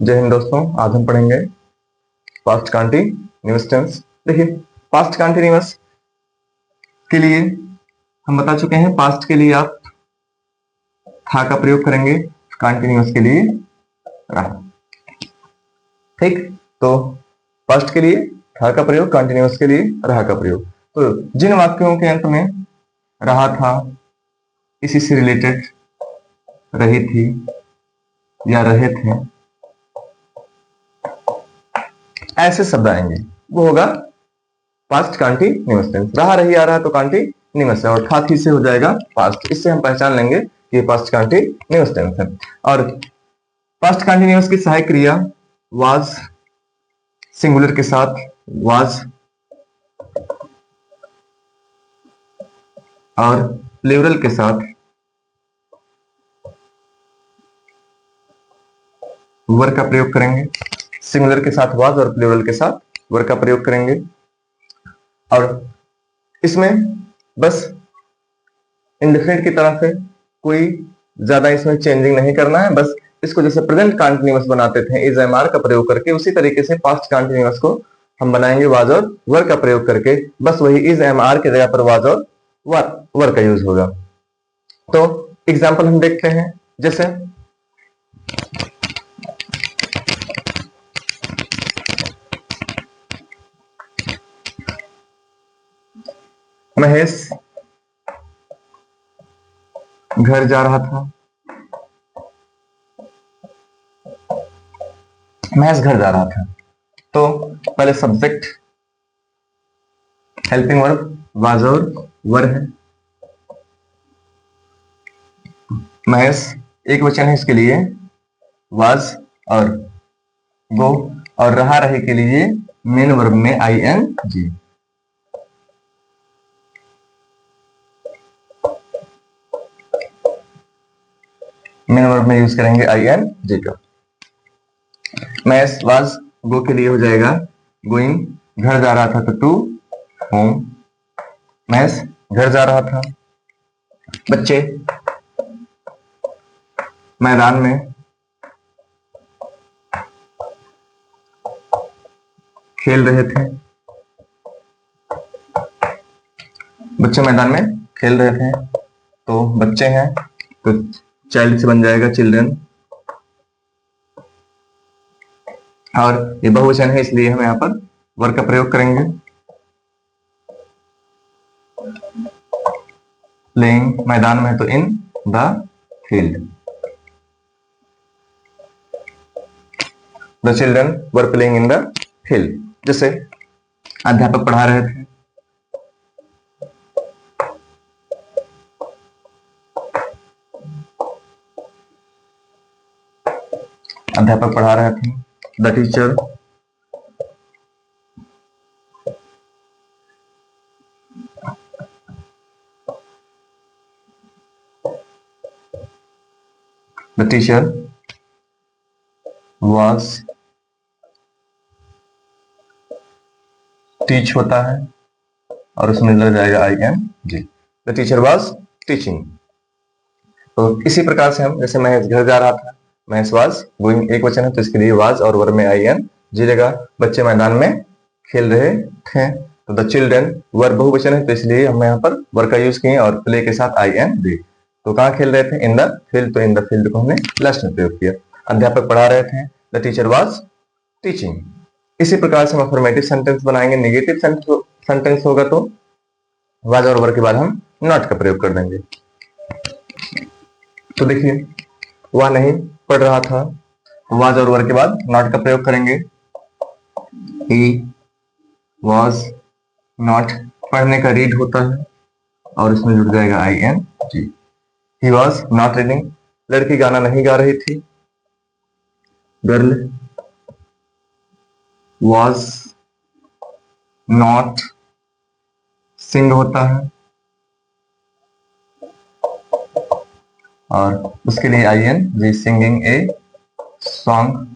जय हिंद दोस्तों। आज हम पढ़ेंगे पास्ट कंटिन्यूअस टेंस। देखिए, पास्ट कंटिन्यूअस के लिए हम बता चुके हैं, पास्ट के लिए आप था का प्रयोग करेंगे, कंटिन्यूअस के लिए रहा। ठीक, तो पास्ट के लिए था का प्रयोग, कंटिन्यूअस के लिए रहा का प्रयोग। तो जिन वाक्यों के अंत में रहा था, इसी से रिलेटेड रही थी या रहे थे, ऐसे शब्द आएंगे, वो होगा पास्ट कंटिन्यूअस टेंस। रहा रही आ रहा तो कंटिन्यूअस है, और था थी से हो जाएगा पास्ट। इससे हम पहचान लेंगे कि ये पास्ट कंटिन्यूअस टेंस है। और पास्ट कंटिन्यूअस की सहायक क्रिया वाज सिंगुलर के साथ वाज, और प्लूरल के साथ वर का प्रयोग करेंगे। सिंगुलर के साथ वाज और प्लूरल के साथ वर का प्रयोग करेंगे। और इसमें बस इंडेफिनिट की तरह से कोई ज्यादा इसमें चेंजिंग नहीं करना है। बस इसको जैसे प्रेजेंट कंटिन्यूअस बनाते थे इज एम आर का प्रयोग करके, उसी तरीके से पास्ट कंटिन्यूअस को हम बनाएंगे वाज और वर का प्रयोग करके। बस वही इज एम आर के जगह पर वाज और वर का यूज होगा। तो एग्जाम्पल हम देखते हैं, जैसे महेश घर जा रहा था। महेश घर जा रहा था, तो पहले सब्जेक्ट हेल्पिंग वर्ब वाज और वर है। महेश एक वचन है, इसके लिए वाज और गो, और रहा रहे के लिए मेन वर्ब में I N G. Main verb में यूज करेंगे आई एन जी का। महेश वाज गो के लिए हो जाएगा गोइंग, घर जा रहा था तो टू होम। महेश घर जा रहा था। बच्चे मैदान में खेल रहे थे। बच्चे मैदान में खेल रहे थे, तो बच्चे हैं तो चाइल्ड से बन जाएगा चिल्ड्रन, और ये बहुवचन है इसलिए हम यहाँ पर वर का प्रयोग करेंगे। प्लेइंग मैदान में तो in the field. The children were playing in the field. जैसे अध्यापक पढ़ा रहे थे। अध्यापक पढ़ा रहे थे। The teacher the teacher was teach होता है और उसमें लग जाएगा I M G. The teacher was teaching. तो इसी प्रकार से हम, जैसे महेश घर जा रहा था, महेश was गोइंग एक वचन है तो इसके लिए was और वर में आई एन जी लगा। बच्चे मैदान में खेल रहे थे, तो द चिल्ड्रन वर बहुवचन है तो इसलिए हम यहाँ पर वर का यूज किए और प्ले के साथ आई एन जी। तो कहाँ खेल रहे थे? इन द फील्ड, तो इन द फील्ड को हमने लास्ट में प्रयोग किया। अध्यापक पढ़ा रहे थे, द टीचर वाज टीचिंग। इसी प्रकार से हम अफर्मेटिव सेंटेंस बनाएंगे। नेगेटिव सेंटेंस होगा तो वाज और वर के बाद हम नॉट का प्रयोग कर देंगे। तो देखिए, वह नहीं पढ़ रहा था, वाज और वर के बाद नॉट का प्रयोग करेंगे। ही वाज नॉट, पढ़ने का रीड होता है और इसमें जुड़ जाएगा I N G. He was not reading, लड़की गाना नहीं गा रही थी। गर्ल वॉज नॉट सिंग होता है और उसके लिए I N G, singing a song.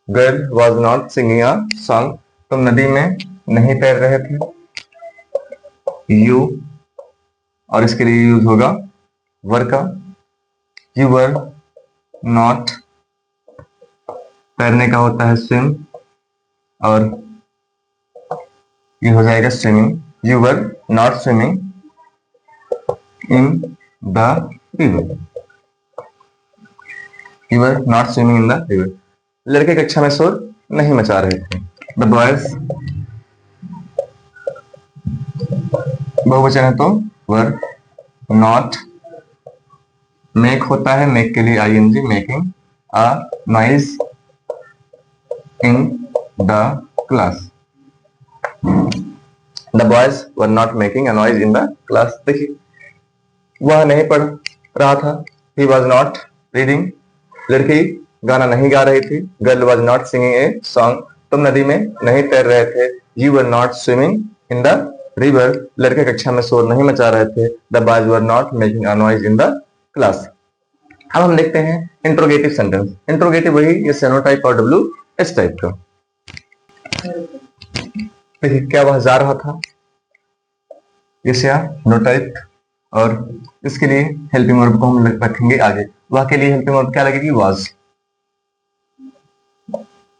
Girl was not singing a song, तुम नदी में नहीं तैर रहे थे। यू, और इसके लिए यूज होगा वर का, यू वर नॉट तैरने का होता है स्विम, और ये हो जाएगा swimming. You were not swimming in the river, you were not swimming in the river. लड़के कक्षा में शोर नहीं मचा रहे थे। द बॉयज बहुवचन है तो वर नॉट, मेक होता है, मेक के लिए ING, making a noise in the class. The boys were not making a noise in the class. देखिए वह नहीं पढ़ रहा था, ही वॉज नॉट रीडिंग। लड़की गाना नहीं गा रही थी, girl was not singing a song. तुम नदी में नहीं तैर रहे थे, you were not swimming in the river. लड़के कक्षा में शोर नहीं मचा रहे थे, the boys were not making a noise in the class. अब हम देखते हैं इंट्रोगेटिव सेंटेंस। इंट्रोगेटिव वही ये सेनो टाइप और डब्ल्यू एस टाइप का। देखिए क्या वह जा रहा था, यस या नो टाइप, और इसके लिए हेल्पिंग वर्ब को हम रखेंगे आगे। वह के लिए हेल्पिंग वर्ब क्या लगेगी, वाज,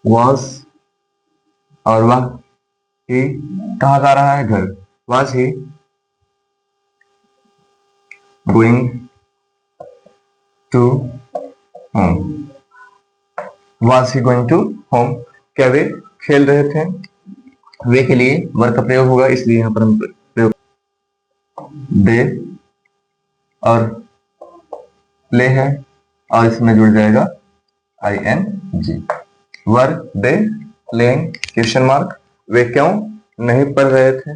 वाज। और वह ही कहाँ जा रहा है, घर, was he going to home, was he going to home. क्या वे खेल रहे थे, वे के लिए वर्ब का प्रयोग होगा, इसलिए यहां पर हम प्रयोग दे, और प्ले है, और इसमें जुड़ जाएगा I N G. Were they playing, question mark. वे क्यों नहीं पढ़ रहे थे,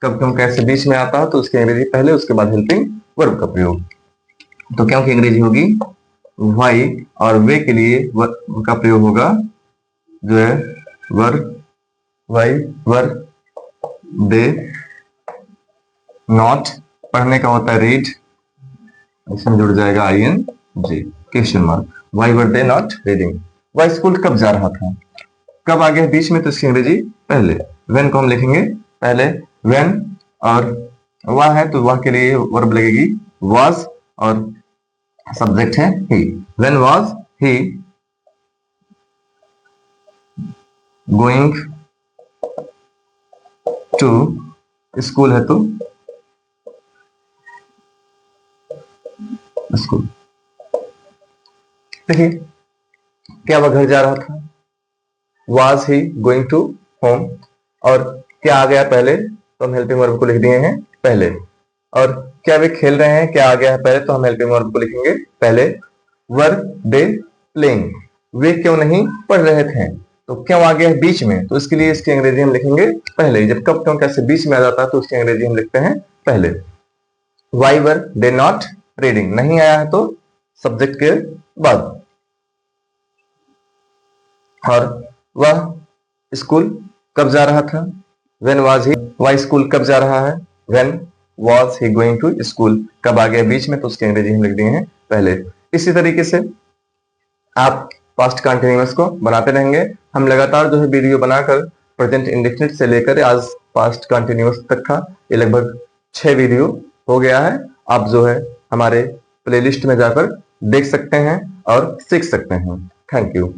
कब क्यों कैसे बीच में आता है तो उसकी अंग्रेजी पहले, उसके बाद हेल्पिंग वर्ब का प्रयोग। तो क्यों की अंग्रेजी होगी वाई, और वे के लिए वर्ब का प्रयोग होगा जो है वर, वाई वर दे नॉट। पढ़ने का होता है रीड, इसमें जुड़ जाएगा I N G, question mark. Why were they not reading. वह स्कूल कब जा रहा था, कब आ गया बीच में तो इसकी अंग्रेजी पहले। वेन को हम लिखेंगे पहले, वेन, और वह है तो वह के लिए वर्ब लगेगी वाज, और सब्जेक्ट है ही। When was he going to, school है तो स्कूल। देखिए क्या वह घर जा रहा था, was he going to home, और क्या आ गया पहले तो हम हेल्पिंग वर्ब को लिख दिए हैं पहले। और क्या वे खेल रहे हैं, क्या आ गया है पहले तो हम हेल्पिंग वर्ब को लिखेंगे पहले। वर दे प्लेइंग, वे क्यों नहीं पढ़ रहे थे, तो क्यों आ गया है बीच में तो इसके लिए इसकी अंग्रेजी हम लिखेंगे पहले। जब कब क्यों कैसे बीच में आ जाता है तो उसकी अंग्रेजी हम लिखते हैं पहले। Y were they not reading, नहीं आया है तो सब्जेक्ट के बाद। और वह स्कूल कब जा रहा था, वेन वाज ही, वह स्कूल कब जा रहा है, when was he going to school. कब आ गया बीच में तो उसकी अंग्रेजी हम लिख दिए हैं पहले। इसी तरीके से आप पास्ट कंटिन्यूअस को बनाते रहेंगे। हम लगातार जो है वीडियो बनाकर प्रेजेंट इंडेफिनिट से लेकर आज पास्ट कंटिन्यूअस तक का ये लगभग 6 वीडियो हो गया है। आप जो है हमारे प्लेलिस्ट में जाकर देख सकते हैं और सीख सकते हैं। Thank you.